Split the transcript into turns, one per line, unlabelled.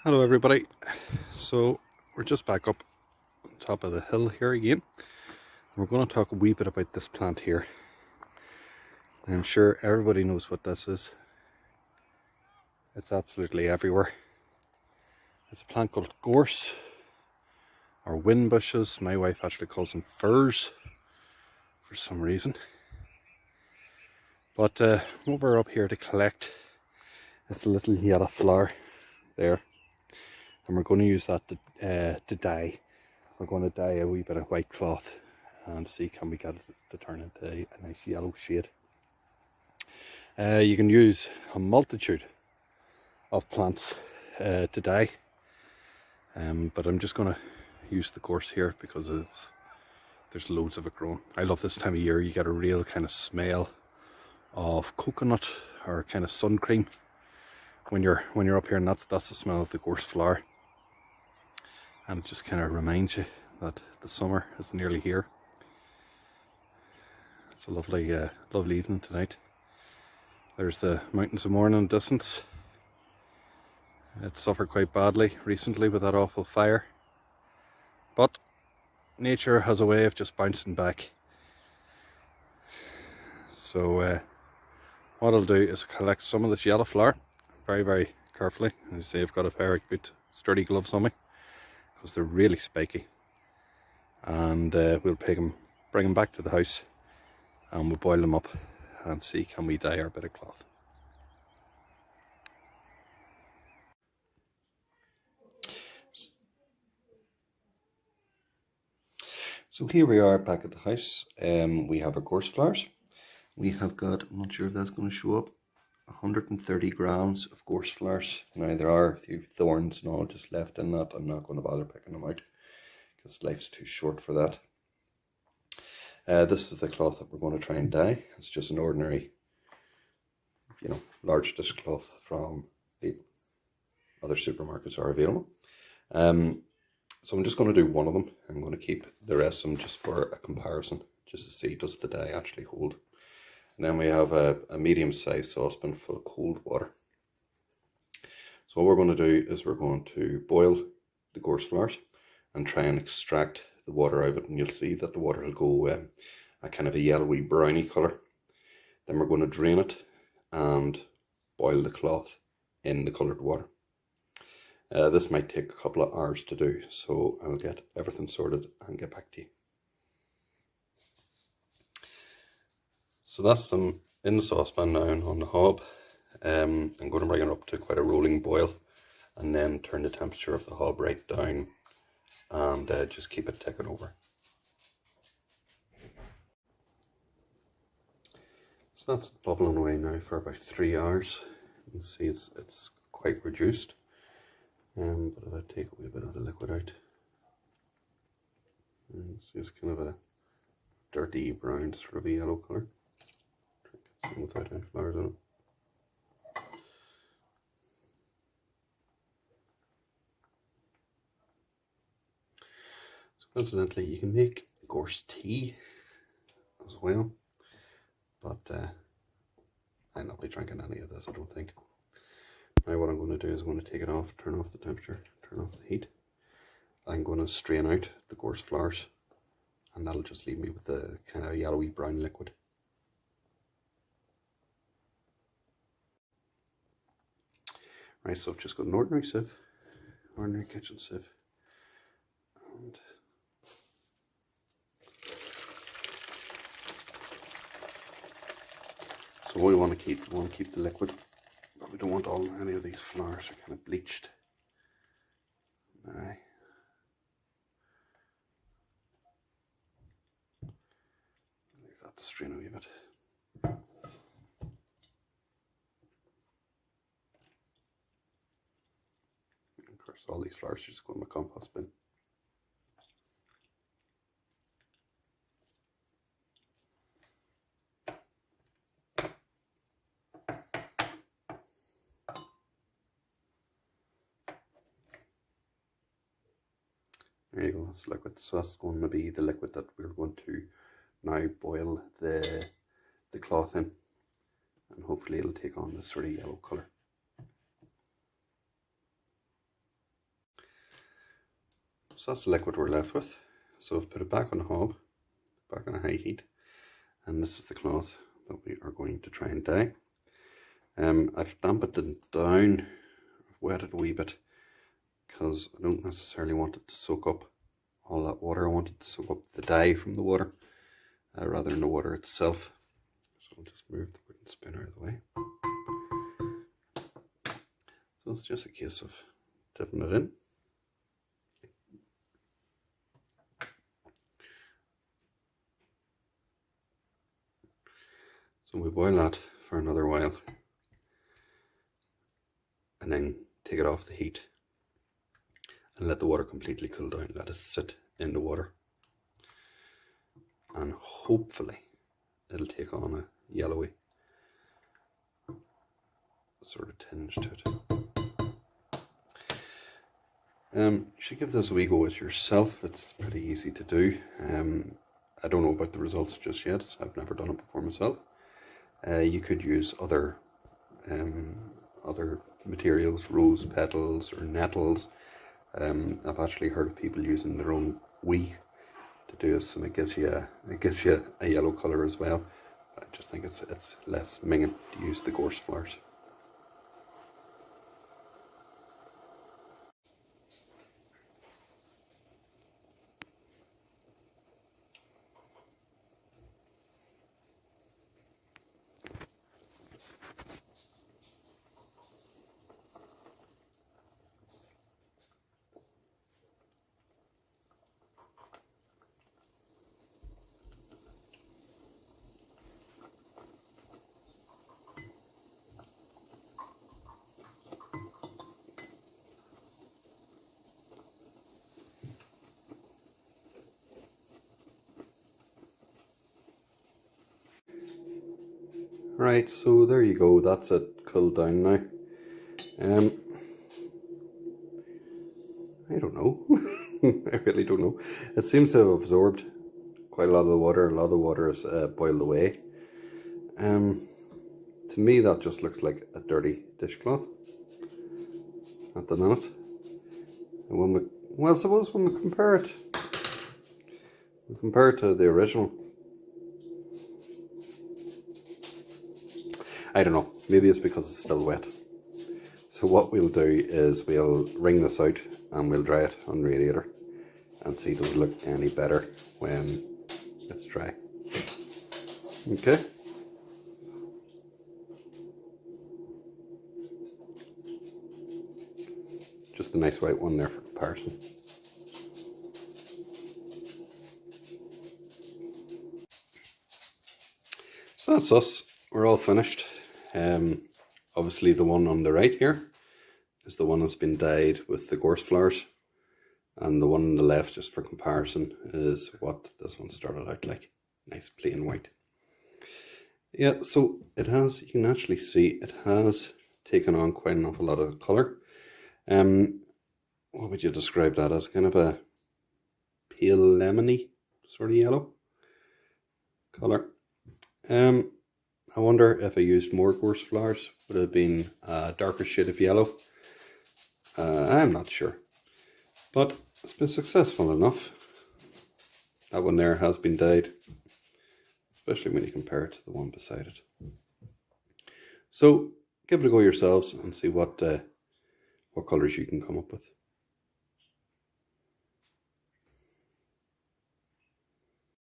Hello everybody. So we're just back up on top of the hill here again. We're going to talk a wee bit about this plant here. I'm sure everybody knows what this is. It's absolutely everywhere. It's a plant called gorse or wind bushes. My wife actually calls them firs for some reason. But what we're up here to collect is the little yellow flower there. And we're going to use that to dye. We're going to dye a wee bit of white cloth and see can we get it to turn into a nice yellow shade. You can use a multitude of plants to dye, but I'm just going to use the gorse here because there's loads of it growing. I love this time of year. You get a real kind of smell of coconut or kind of sun cream when you're up here, and that's the smell of the gorse flower. And it just kind of reminds you that the summer is nearly here. It's a lovely evening tonight. There's the mountains of Mourne in the distance. It suffered quite badly recently with that awful fire. But nature has a way of just bouncing back. So what I'll do is collect some of this yellow flower very, very carefully. As you see, I've got a pair of good sturdy gloves on me because they're really spiky. And we'll bring them back to the house and we'll boil them up and see can we dye our bit of cloth. So here we are back at the house. We have our gorse flowers. We have got, I'm not sure if that's going to show up, 130 grams of gorse flowers. Now there are a few thorns and all just left in that. I'm not going to bother picking them out because life's too short for that. This is the cloth that we're going to try and dye. It's just an ordinary, large dishcloth from the other supermarkets are available. So I'm just going to do one of them. I'm going to keep the rest of them just for a comparison, just to see does the dye actually hold. And then we have a medium-sized saucepan full of cold water. So what we're going to do is we're going to boil the gorse flowers and try and extract the water out of it, and you'll see that the water will go a kind of a yellowy browny colour. Then we're going to drain it and boil the cloth in the coloured water. This might take a couple of hours to do, so I'll get everything sorted and get back to you. So that's them in the saucepan now and on the hob. I'm going to bring it up to quite a rolling boil and then turn the temperature of the hob right down and just keep it ticking over. So that's bubbling away now for about 3 hours. You can see it's quite reduced. But if I take a wee bit of the liquid out, you can see it's kind of a dirty brown sort of a yellow colour. Try and get some without any flowers on it. So incidentally, you can make gorse tea as well, but I'll not be drinking any of this, I don't think. Now what I'm going to do is I'm going to take it off, turn off the temperature, turn off the heat. I'm going to strain out the gorse flowers and that'll just leave me with the kind of yellowy brown liquid. Right, so I've just got an ordinary sieve, ordinary kitchen sieve. And so what we want to keep the liquid. But we don't want any of these flowers are kind of bleached. Aye. Leave that to strain a wee bit. And of course, all these flowers just go in my compost bin. There you go, that's liquid. So that's going to be the liquid that we're going to now boil the cloth in, and hopefully it'll take on this sort of yellow colour. So that's the liquid we're left with. So I've put it back on the hob, back on a high heat, and this is the cloth that we are going to try and dye. I've dampened it down, I've wet it a wee bit, because I don't necessarily want it to soak up all that water. I want it to soak up the dye from the water, rather than the water itself. So I'll just move the wooden spoon out of the way. So it's just a case of dipping it in. So we boil that for another while and then take it off the heat and let the water completely cool down. Let it sit in the water, and hopefully it'll take on a yellowy sort of tinge to it. You should give this a wee go with yourself. It's pretty easy to do. I don't know about the results just yet, so I've never done it before myself. You could use other materials, rose petals or nettles. I've actually heard of people using their own wee to do this, and it gives you a yellow colour as well. I just think it's less minging to use the gorse flowers. Right, so there you go, that's it cooled down now. I don't know. I really don't know. It seems to have absorbed quite a lot of the water. A lot of the water is boiled away. To me that just looks like a dirty dishcloth at the minute. And when I suppose when we compare it to the original, I don't know, maybe it's because it's still wet. So what we'll do is we'll wring this out and we'll dry it on the radiator and see does it look any better when it's dry. Okay. Just a nice white one there for comparison. So that's us, we're all finished. Obviously the one on the right here is the one that's been dyed with the gorse flowers, and the one on the left, just for comparison, is what this one started out like. Nice plain white. Yeah, so it has, you can actually see it has taken on quite an awful lot of colour. What would you describe that as? Kind of a pale lemony sort of yellow colour. I wonder if I used more gorse flowers, would it have been a darker shade of yellow? I'm not sure, but it's been successful enough. That one there has been dyed, especially when you compare it to the one beside it. So give it a go yourselves and see what colours you can come up with.